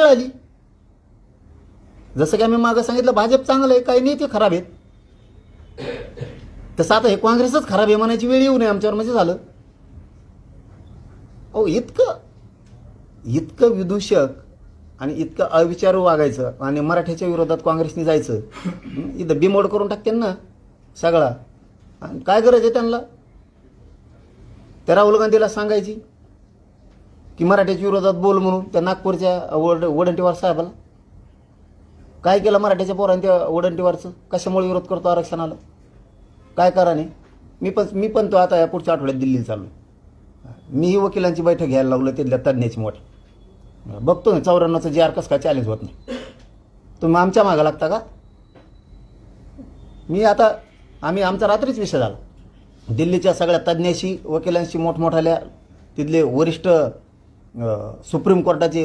आली. जसं की आम्ही मागं सांगितलं भाजप चांगलं आहे, काही नेते खराब आहेत, तसं आता हे काँग्रेसच खराब आहे म्हणायची वेळ येऊ नये आमच्यावर, म्हणजे झालं. अहो इतकं विदूषक आणि इतकं अविचारू वागायचं आणि मराठ्याच्या विरोधात काँग्रेसने जायचं, इथं बिमोड करून टाकते ना सगळा. आणि काय गरज आहे त्यांना? त्या राहुल गांधीला सांगायची की मराठ्याच्या विरोधात बोल म्हणून त्या नागपूरच्या वडंटीवार साहेबाला. काय केलं मराठ्याच्या पोरांनी त्या वडंटीवारचं? कशामुळे विरोध करतो आरक्षणाला? काय करा नाही. मी पण तो आता या पुढच्या आठवड्यात दिल्लीला चालू. मीही वकिलांची बैठक घ्यायला लावलं तिथल्या तज्ज्ञाची मोठी. बघतो ना 94चं जे आर कसं काय चॅलेंज होत नाही. तुम्ही आमच्या मागं लागता का? आम्ही आमचा रात्रीच विषय झाला. दिल्लीच्या सगळ्या तज्ज्ञाशी, वकिलांशी, मोठमोठाल्या तिथले वरिष्ठ सुप्रीम कोर्टाचे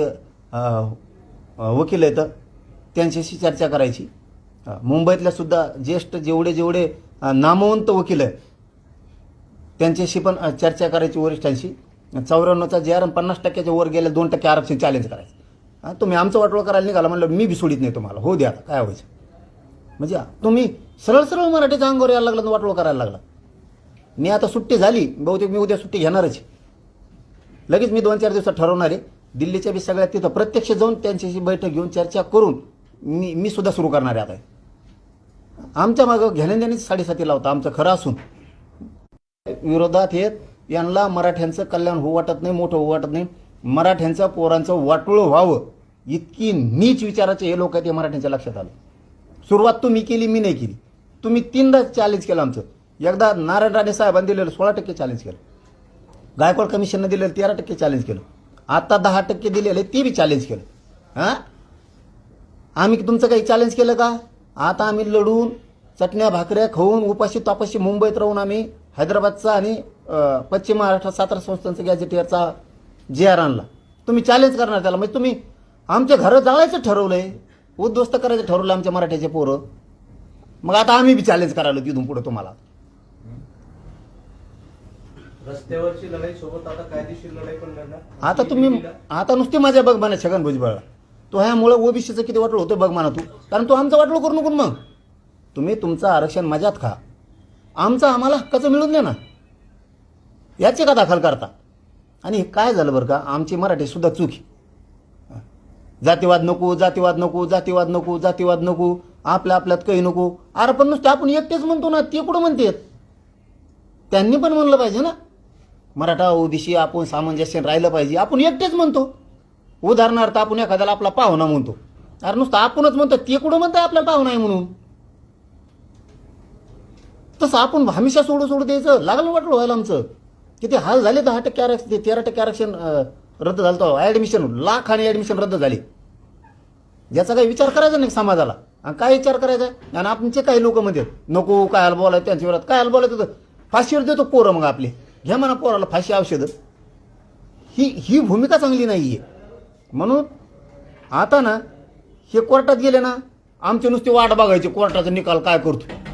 वकील आहेत त्यांच्याशी चर्चा करायची. मुंबईतल्या सुद्धा ज्येष्ठ जेवढे नामवंत वकील आहेत त्यांच्याशी पण चर्चा करायची वरिष्ठांशी. 94चा जे आर 50%च्या वर गेल्या 2% आरक्षण चॅलेंज करायचं. तुम्ही आमचं वाटोळं करायला निघाला म्हणलं मी बी सोडित नाही तुम्हाला. हो द्या, आता काय व्हायचं. म्हणजे तुम्ही सरळ मराठीच्या अंगावर यायला लागला, वाटोळं करायला लागला. मी आता सुट्टी झाली, बहुतेक मी उद्या सुट्टी घेणारच. लगेच मी 2-4 दिवसात ठरवणार आहे. दिल्लीच्या बी सगळ्यात तिथं प्रत्यक्ष जाऊन त्यांच्याशी बैठक घेऊन चर्चा करून मी सुद्धा सुरू करणार आहे. आता आमच्या मागं घेण्यादेण्याची 7.5 लावता आमचं खरं असून विरोधात येत यांना मराठ्यांचं कल्याण होऊ वाटत नाही, मोठं होऊ वाटत नाही. मराठ्यांचं पोरांचं वाटोळं व्हावं इतकी नीच विचाराचे हे लोक आहेत, हे मराठ्यांच्या लक्षात आलं. सुरुवात तुम्ही केली, मी नाही केली. तुम्ही 3दा चॅलेंज केलं आमचं. एकदा नारायण राणे साहेबांनी दिलेलं 16% चॅलेंज केलं, गायकवाड कमिशननं दिलेलं 13% चॅलेंज केलं, आता 10% दिलेलं ते बी चॅलेंज केलं. हां, आम्ही तुमचं काही चॅलेंज केलं का? आता आम्ही लढून चटण्या भाकऱ्या खाऊन उपाशी तापाशी मुंबईत राहून आम्ही हैदराबादचा आणि पश्चिम महाराष्ट्र 17 संस्थांचा गॅजेटियरचा जे आर आणला. तुम्ही चॅलेंज करणार त्याला? म्हणजे तुम्ही आमच्या घरं जाळायचं ठरवलंय, उद्ध्वस्त करायचं ठरवलं आमच्या मराठ्याचे पोरं. मग आता आम्ही बी चॅलेंज करायला तिथून पुढे तुम्हाला. रस्त्यावरची लढाई सोबत आता कायदेशीर लढाई पण लढणार. आता तुम्ही आता नुसती माझ्या बघ म्हणा छगन भुजबळला. तो ह्यामुळे ओबीसीचं किती वाटलं होतं बघ म्हणा तू. कारण तू आमचं वाटलं करू नको. मग तुम्ही तुमचं आरक्षण मजात खा, आमचं आम्हाला हक्काचं मिळून द्या ना. याची का दाखल करता? आणि काय झालं बरं का, आमची मराठी सुद्धा चूक. जातीवाद नको, जातीवाद नको, जातीवाद नको, जातीवाद नको, आपल्यात काही नको. अरे पण नुसतं आपण एकटेच म्हणतो ना, ते कुठं म्हणतात? त्यांनी पण म्हणलं पाहिजे ना, मराठा ओबीसी आपण सामंजस्य राहिलं पाहिजे. आपण एकटेच म्हणतो. उदाहरणार्थ आपण एखाद्याला आपला पाहुणा म्हणतो. अरे नुसतं आपणच म्हणतो, ते कुठं म्हणतं आपल्याला पाहुणा आहे म्हणून? तसं आपण हमेशा सोडू द्यायचं? लागलं वाटलं व्हायला आमचं. किती हाल झाले. 10% आरक्षण, 13% आरक्षण रद्द झालं होतं. ॲडमिशन लाखाने ॲडमिशन रद्द झाली. याचा काही विचार करायचा नाही समाजाला. आणि काय विचार करायचा? आणि आमचे काही लोक म्हणतात नको काय हाल बोलायचं त्यांच्या विरोधात. काय हाल बोलायचं होतं? फाशीवर देतो पोरं. मग आपले घ्या म्हणा पोराला फाशी औषधं. ही भूमिका चांगली नाही आहे. म्हणून आता ना हे कोर्टात गेले ना, आमचे नुसते वाट बघायचे कोर्टाचा निकाल काय करतो.